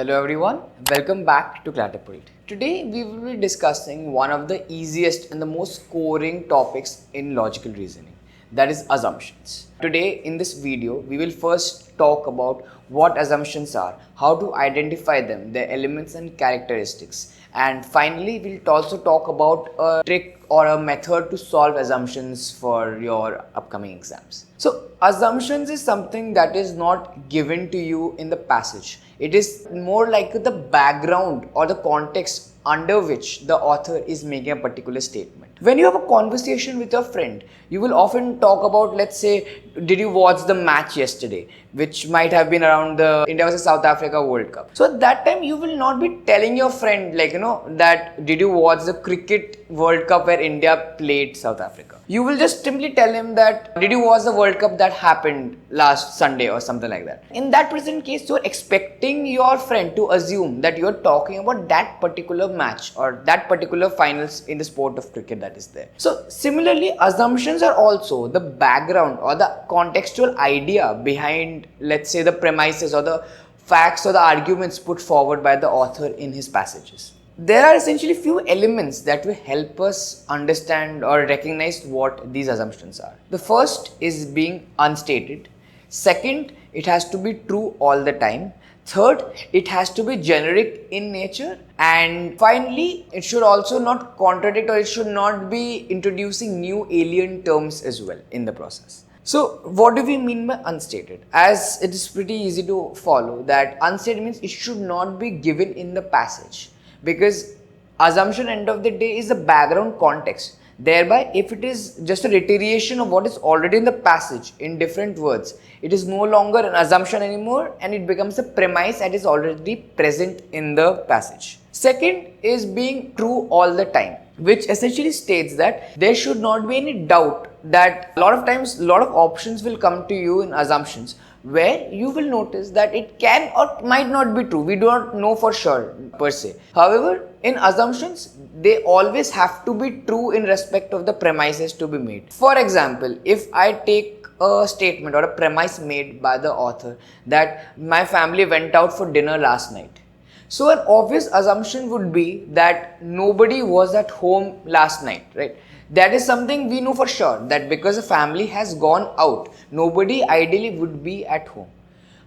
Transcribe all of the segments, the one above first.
Hello everyone, welcome back to Catapult. Today we will be discussing one of the easiest and the most scoring topics in logical reasoning, that is assumptions. Today in this video we will first talk about what assumptions are, how to identify them, their elements and characteristics, and finally we'll also talk about a trick or a method to solve assumptions for your upcoming exams. So assumptions is something that is not given to you in the passage. It is more like the background or the context under which the author is making a particular statement. When you have a conversation with your friend, you will often talk about, let's say, did you watch the match yesterday, which might have been around the India vs South Africa World Cup. So at that time, you will not be telling your friend that did you watch the cricket World Cup where India played South Africa. You will just simply tell him that did you watch the World Cup that happened last Sunday or something like that. In that present case, you're expecting your friend to assume that you're talking about that particular match or that particular finals in the sport of cricket that is there. So similarly, assumptions are also the background or the contextual idea behind, let's say, the premises or the facts or the arguments put forward by the author in his passages. There are essentially few elements that will help us understand or recognize what these assumptions are. The first is being unstated. Second, it has to be true all the time. Third, it has to be generic in nature. And finally, it should also not contradict or it should not be introducing new alien terms as well in the process. So what do we mean by unstated? As it is pretty easy to follow that unstated means it should not be given in the passage. Because assumption end of the day is the background context. Thereby, if it is just a reiteration of what is already in the passage in different words, it is no longer an assumption anymore and it becomes a premise that is already present in the passage. Second is being true all the time, which essentially states that there should not be any doubt that a lot of times a lot of options will come to you in assumptions where you will notice that it can or might not be true. We do not know for sure per se. However, in assumptions, they always have to be true in respect of the premises to be made. For example, if I take a statement or a premise made by the author that my family went out for dinner last night. So an obvious assumption would be that nobody was at home last night, right? That is something we know for sure, that because the family has gone out, nobody ideally would be at home.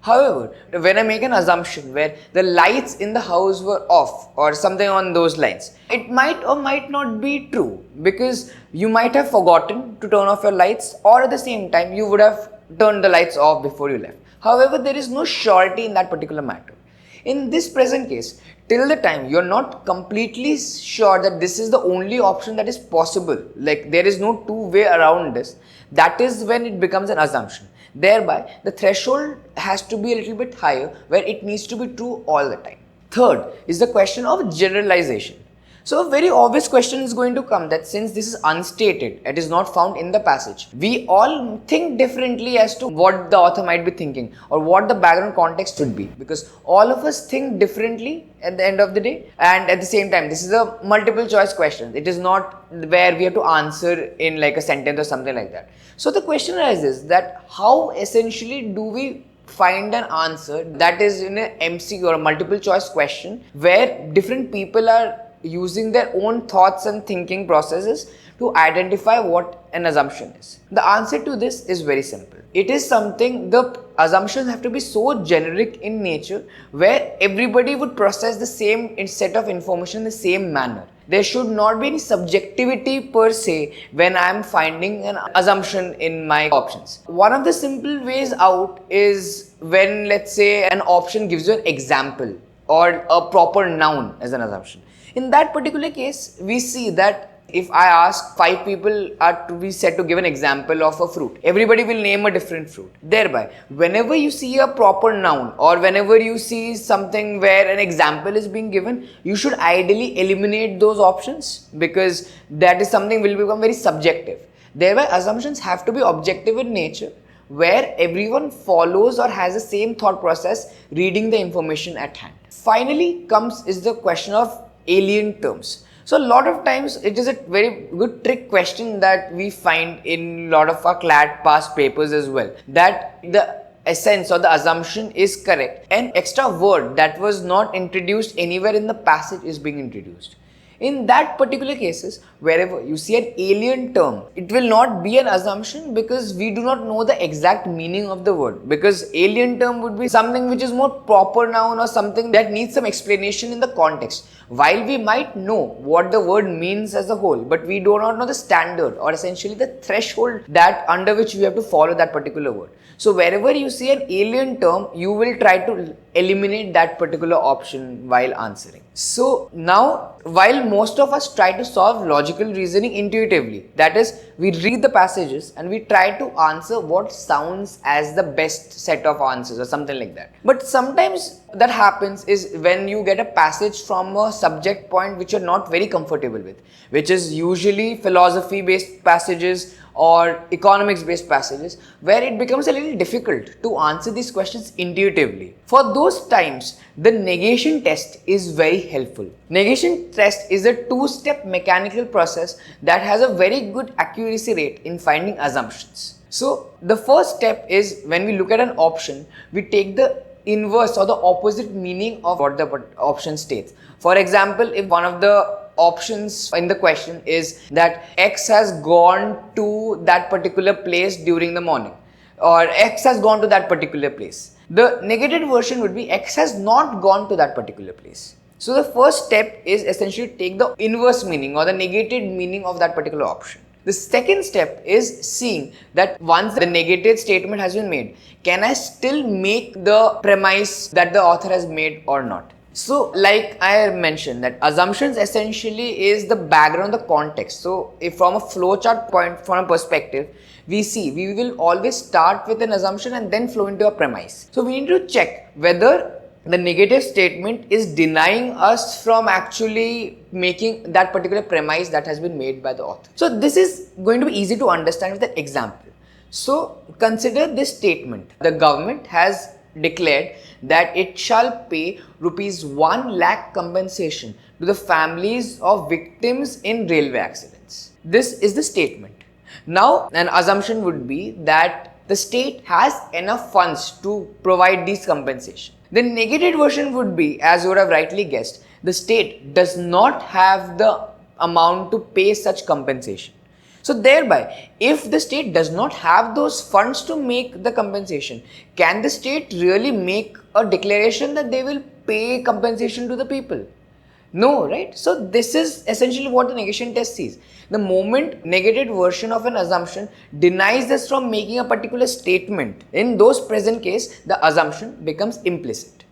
However, when I make an assumption where the lights in the house were off or something on those lines, it might or might not be true because you might have forgotten to turn off your lights or at the same time you would have turned the lights off before you left. However, there is no surety in that particular matter. In this present case, till the time you're not completely sure that this is the only option that is possible, like there is no two-way around this, that is when it becomes an assumption. Thereby, the threshold has to be a little bit higher where it needs to be true all the time. Third is the question of generalization. So a very obvious question is going to come that since this is unstated, it is not found in the passage, we all think differently as to what the author might be thinking or what the background context should be, because all of us think differently at the end of the day, and at the same time this is a multiple choice question. It is not where we have to answer in like a sentence or something like that. So the question arises that how essentially do we find an answer that is in an MCQ or a multiple choice question where different people are using their own thoughts and thinking processes to identify what an assumption is. The answer to this is very simple. It is something, the assumptions have to be so generic in nature where everybody would process the same set of information in the same manner. There should not be any subjectivity per se when I am finding an assumption in my options. One of the simple ways out is when, let's say, an option gives you an example or a proper noun as an assumption. In that particular case, we see that if I ask 5 people are to be said to give an example of a fruit, everybody will name a different fruit. Thereby, whenever you see a proper noun or whenever you see something where an example is being given, you should ideally eliminate those options because that is something will become very subjective. Thereby, assumptions have to be objective in nature where everyone follows or has the same thought process reading the information at hand. Finally comes is the question of alien terms. So a lot of times it is a very good trick question that we find in a lot of our CLAT past papers as well, that the essence or the assumption is correct, an extra word that was not introduced anywhere in the passage is being introduced. In that particular cases, wherever you see an alien term, it will not be an assumption because we do not know the exact meaning of the word, because alien term would be something which is more proper noun or something that needs some explanation in the context. While we might know what the word means as a whole, but we do not know the standard or essentially the threshold that under which we have to follow that particular word. So wherever you see an alien term, you will try to eliminate that particular option while answering. So now, while most of us try to solve logical reasoning intuitively, that is, we read the passages and we try to answer what sounds as the best set of answers or something like that. But sometimes that happens is when you get a passage from a subject point which you're not very comfortable with, which is usually philosophy based passages or economics based passages, where it becomes a little difficult to answer these questions intuitively. For those times, the negation test is very helpful. Negation test is a two-step mechanical process that has a very good accuracy rate in finding assumptions. So the first step is when we look at an option, we take the inverse or the opposite meaning of what the option states. For example, if one of the options in the question is that X has gone to that particular place during the morning, or X has gone to that particular place, the negated version would be X has not gone to that particular place. So the first step is essentially take the inverse meaning or the negated meaning of that particular option. The second step is seeing that once the negated statement has been made, can I still make the premise that the author has made or not? So like I mentioned, that assumptions essentially is the background, the context. So if from a flowchart point, from a perspective, we will always start with an assumption and then flow into a premise. So we need to check whether the negative statement is denying us from actually making that particular premise that has been made by the author. So this is going to be easy to understand with an example. So consider this statement. The government has declared that it shall pay rupees 1 lakh compensation to the families of victims in railway accidents. This is the statement. Now, an assumption would be that the state has enough funds to provide these compensation. The negated version would be, as you would have rightly guessed, the state does not have the amount to pay such compensation. So thereby, if the state does not have those funds to make the compensation, can the state really make a declaration that they will pay compensation to the people? No, right? So this is essentially what the negation test sees. The moment negated version of an assumption denies us from making a particular statement, in those present case, the assumption becomes implicit.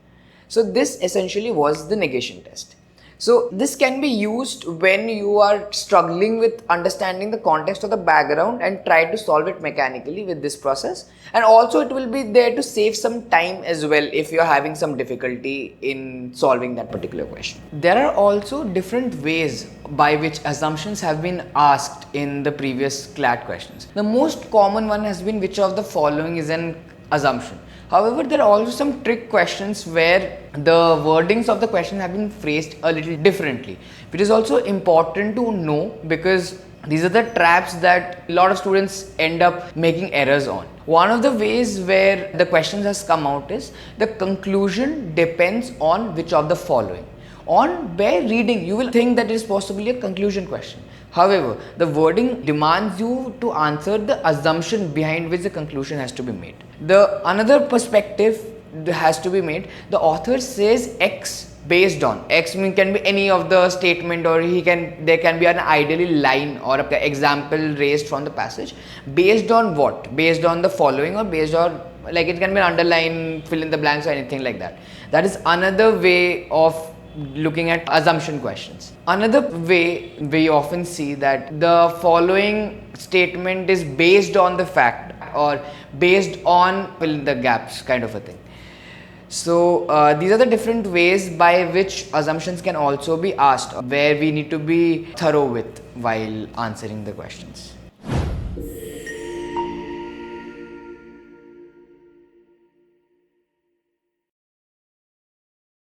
So this essentially was the negation test. So this can be used when you are struggling with understanding the context of the background and try to solve it mechanically with this process. And also it will be there to save some time as well if you are having some difficulty in solving that particular question. There are also different ways by which assumptions have been asked in the previous CLAT questions. The most common one has been which of the following is an assumption. However, there are also some trick questions where the wordings of the question have been phrased a little differently, which is also important to know because these are the traps that a lot of students end up making errors on. One of the ways where the questions has come out is the conclusion depends on which of the following. On bare reading, you will think that it is possibly a conclusion question. However, the wording demands you to answer the assumption behind which the conclusion has to be made. The another perspective has to be made. The author says X based on. X can be any of the statement, or there can be an ideally line or an example raised from the passage. Based on what? Based on the following, or based on, like, it can be an underline, fill in the blanks, or anything like that. That is another way of looking at assumption questions. Another way we often see that the following statement is based on the fact or based on fill in the gaps kind of a thing. So these are the different ways by which assumptions can also be asked, where we need to be thorough with while answering the questions.